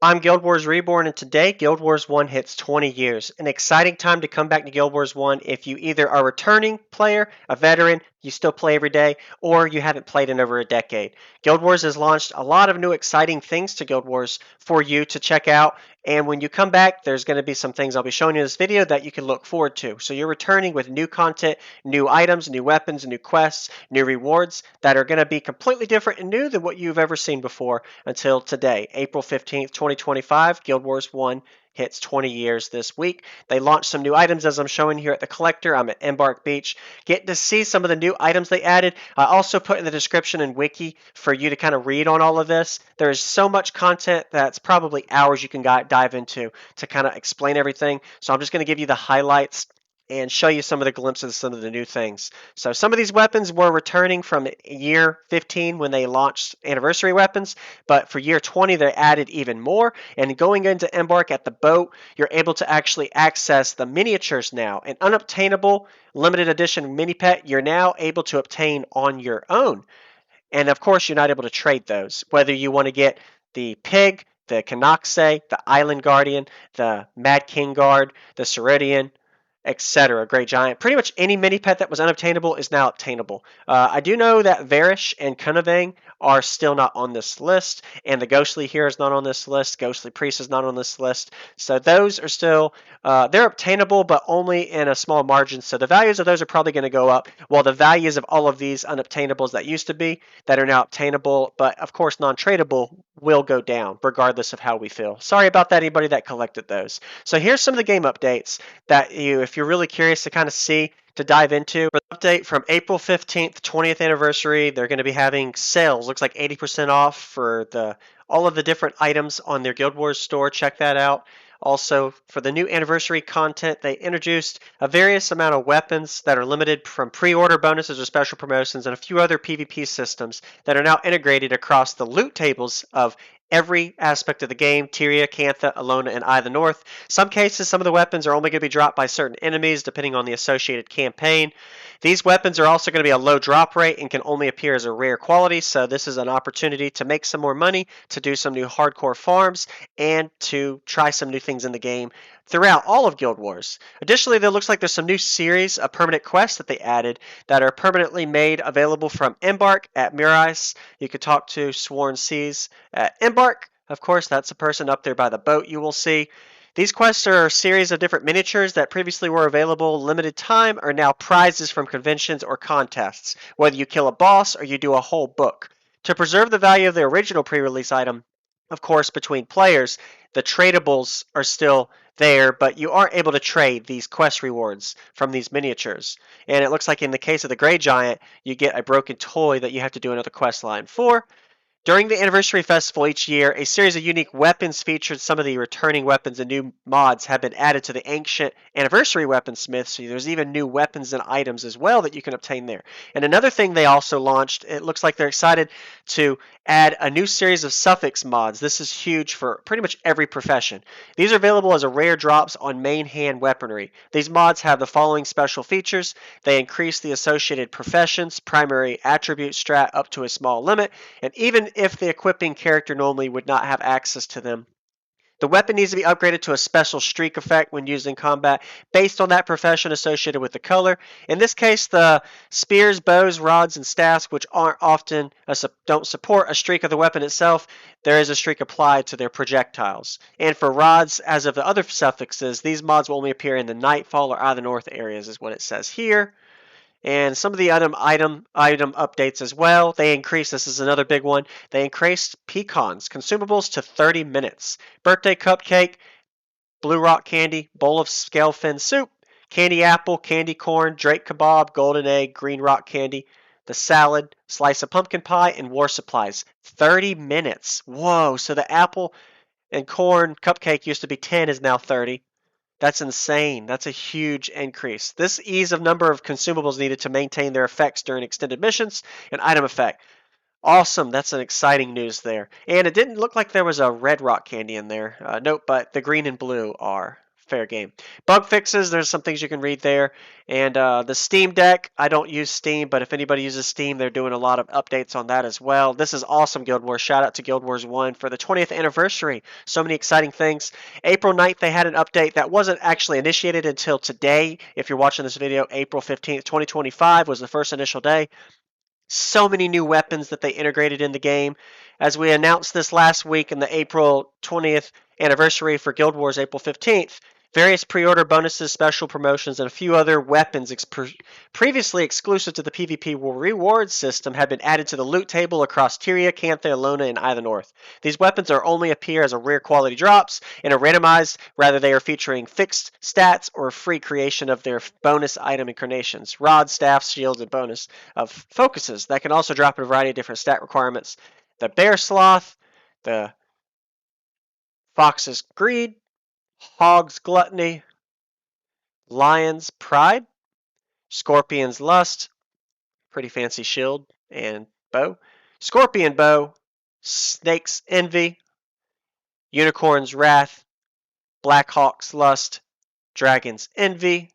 I'm Guild Wars Reborn, and today Guild Wars 1 hits 20 years. An exciting time to come back to Guild Wars 1 if you either are a returning player, a veteran, you still play every day, or you haven't played in over a decade. Guild Wars has launched a lot of new exciting things to Guild Wars for you to check out, and when you come back, there's going to be some things I'll be showing you in this video that you can look forward to. So you're returning with new content, new items, new weapons, new quests, new rewards that are going to be completely different and new than what you've ever seen before until today, April 15th, 2025. Guild Wars 1 hits 20 years this week. They launched some new items as I'm showing here at the collector. I'm at Embark Beach. Get to see some of the new items they added. I also put in the description and wiki for you to kind of read on all of this. There is so much content that's probably hours you can dive into to kind of explain everything. So I'm just going to give you the highlights and show you some of the glimpses of some of the new things. So some of these weapons were returning from year 15 when they launched anniversary weapons, but for year 20 they added even more. And going into Embark at the boat, you're able to actually access the miniatures now. An unobtainable limited edition mini pet you're now able to obtain on your own. And of course you're not able to trade those. Whether you want to get the pig, the Kanakse, the Island Guardian, the Mad King Guard, the Ceridian, etc. Great Giant. Pretty much any mini pet that was unobtainable is now obtainable. I do know that Varish and Kamadan are still not on this list, and the Ghostly Hero is not on this list. Ghostly Priest is not on this list. So those are still, they're obtainable, but only in a small margin. So the values of those are probably going to go up, while the values of all of these unobtainables that used to be, that are now obtainable, but of course non-tradable, will go down, regardless of how we feel. Sorry about that, anybody that collected those. So here's some of the game updates that if you're really curious to kind of see, to dive into. For the update from April 15th, 20th anniversary, they're going to be having sales. Looks like 80% off for all of the different items on their Guild Wars store. Check that out. Also, for the new anniversary content, they introduced a various amount of weapons that are limited from pre-order bonuses or special promotions, and a few other PvP systems that are now integrated across the loot tables of every aspect of the game: Tyria, Cantha, Alona, and Eye of the North. Some cases, some of the weapons are only going to be dropped by certain enemies depending on the associated campaign. These weapons are also going to be a low drop rate and can only appear as a rare quality, so this is an opportunity to make some more money, to do some new hardcore farms, and to try some new things in the game throughout all of Guild Wars. Additionally, there looks like there's some new series of permanent quests that they added that are permanently made available from Embark at Murais. You could talk to Sworn Seas at Embark. Of course, that's the person up there by the boat you will see. These quests are a series of different miniatures that previously were available limited time are now prizes from conventions or contests, whether you kill a boss or you do a whole book. To preserve the value of the original pre-release item, of course, between players, the tradables are still there, but you aren't able to trade these quest rewards from these miniatures. And it looks like in the case of the Grey Giant, you get a broken toy that you have to do another quest line for. During the Anniversary Festival each year, a series of unique weapons featured some of the returning weapons, and new mods have been added to the ancient Anniversary Weaponsmith, so there's even new weapons and items as well that you can obtain there. And another thing they also launched, it looks like they're excited to add a new series of suffix mods. This is huge for pretty much every profession. These are available as a rare drops on main hand weaponry. These mods have the following special features. They increase the associated professions, primary attribute strat up to a small limit, and even if the equipping character normally would not have access to them. The weapon needs to be upgraded to a special streak effect when used in combat based on that profession associated with the color. In this case, the spears, bows, rods, and staffs, which aren't often don't support a streak of the weapon itself, there is a streak applied to their projectiles. And for rods, as of the other suffixes, these mods will only appear in the Nightfall or Eye of the North areas, is what it says here. And some of the item updates as well. They increased, this is another big one, they increased pecans, consumables to 30 minutes. Birthday cupcake, blue rock candy, bowl of scale fin soup, candy apple, candy corn, Drake kebab, golden egg, green rock candy, the salad, slice of pumpkin pie, and war supplies. 30 minutes. Whoa, so the apple and corn cupcake used to be 10, is now 30. That's insane. That's a huge increase. This ease of number of consumables needed to maintain their effects during extended missions and item effect. Awesome. That's an exciting news there. And it didn't look like there was a red rock candy in there. Nope, but the green and blue are. fair game. Bug fixes, there's some things you can read there. And the Steam Deck, I don't use Steam, but if anybody uses Steam, they're doing a lot of updates on that as well. This is awesome, Guild Wars. Shout out to Guild Wars 1 for the 20th anniversary. So many exciting things. April 9th, they had an update that wasn't actually initiated until today. If you're watching this video, April 15th, 2025 was the first initial day. So many new weapons that they integrated in the game. As we announced this last week in the April 20th anniversary for Guild Wars April 15th, various pre-order bonuses, special promotions, and a few other weapons previously exclusive to the PvP reward system have been added to the loot table across Tyria, Cantha, Alona, and Eye the North. These weapons are only appear as a rare quality drops and are randomized, rather they are featuring fixed stats or free creation of their bonus item incarnations, rods, staffs, shields, and bonus of focuses that can also drop in a variety of different stat requirements. The Bear Sloth, the Fox's Greed, Hog's Gluttony, Lion's Pride, Scorpion's Lust, pretty fancy shield and bow, Scorpion Bow, Snake's Envy, Unicorn's Wrath, Blackhawk's Lust, Dragon's Envy,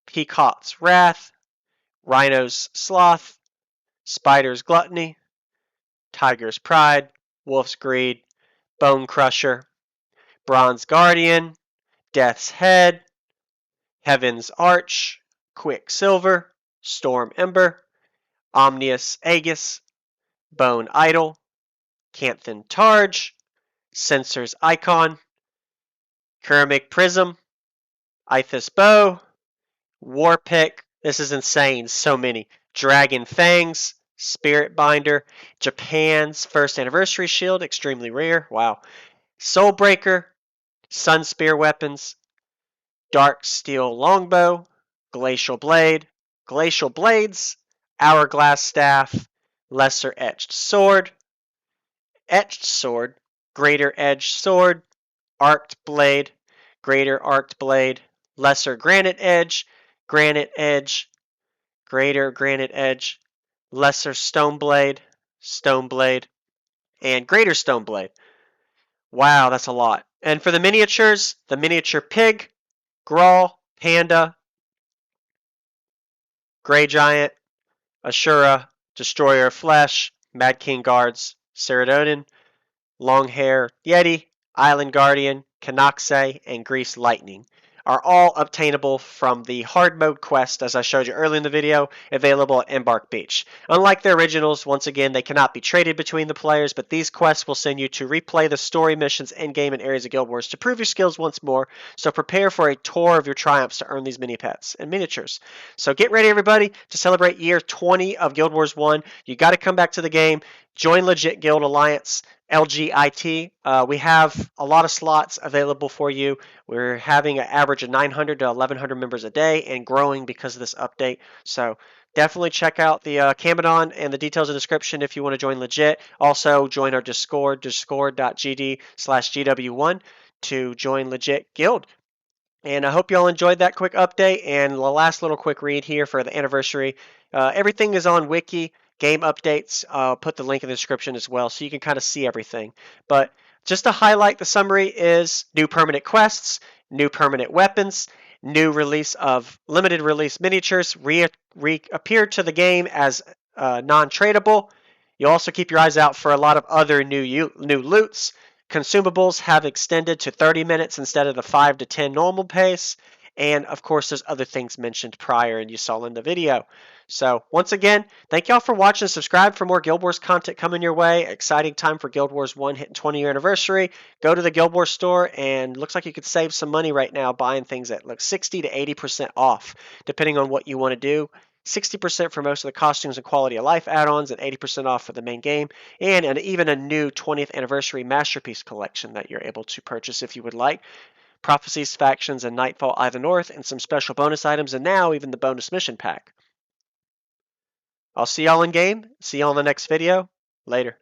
Peacock's Wrath, Rhino's Sloth, Spider's Gluttony, Tiger's Pride, Wolf's Greed, Bone Crusher, Bronze Guardian, Death's Head, Heaven's Arch, Quicksilver, Storm Ember, Omnius Aegis, Bone Idol, Canthan Targe, Censor's Icon, Keramic Prism, Ithis Bow, Warpick. This is insane. So many. Dragon Fangs, Spirit Binder, Japan's first anniversary shield, extremely rare. Wow. Soulbreaker, Sun Spear weapons, Dark Steel Longbow, Glacial Blade, Glacial Blades, Hourglass Staff, Lesser Etched Sword, Greater Edged Sword, Arced Blade, Greater Arced Blade, Lesser Granite Edge, Greater Granite Edge, Lesser Stone Blade, and Greater Stone Blade. Wow, that's a lot. And for the miniatures, the miniature pig, Grawl, Panda, Grey Giant, Ashura, Destroyer of Flesh, Mad King Guards, Ceradonin, Longhair Yeti, Island Guardian, Canoxe, and Grease Lightning are all obtainable from the hard mode quest, as I showed you earlier in the video, available at Embark Beach. Unlike the originals, once again, they cannot be traded between the players, but these quests will send you to replay the story missions in-game in areas of Guild Wars to prove your skills once more, so prepare for a tour of your triumphs to earn these mini pets and miniatures. So get ready, everybody, to celebrate year 20 of Guild Wars 1. You got to come back to the game. Join LGiT Guild Alliance, LGiT. We have a lot of slots available for you. We're having an average of 900 to 1,100 members a day and growing because of this update. So definitely check out the Kamadan and the details in the description if you want to join LGiT. Also, join our Discord, discord.gd/GW1 to join LGiT Guild. And I hope you all enjoyed that quick update. And the last little quick read here for the anniversary. Everything is on Wiki. Game updates, put the link in the description as well so you can kind of see everything. But just to highlight the summary is new permanent quests, new permanent weapons, new release of limited release miniatures reappeared to the game as non-tradable. You'll also keep your eyes out for a lot of other new loots. Consumables have extended to 30 minutes instead of the 5 to 10 normal pace. And of course, there's other things mentioned prior and you saw in the video. So once again, thank y'all for watching. Subscribe for more Guild Wars content coming your way. Exciting time for Guild Wars 1 hitting 20-year anniversary. Go to the Guild Wars store and looks like you could save some money right now buying things that look 60 to 80% off, depending on what you want to do. 60% for most of the costumes and quality of life add-ons and 80% off for the main game, and even a new 20th anniversary masterpiece collection that you're able to purchase if you would like. Prophecies, Factions, and Nightfall Eye the North, and some special bonus items, and now even the bonus mission pack. I'll see y'all in game. See y'all in the next video. Later.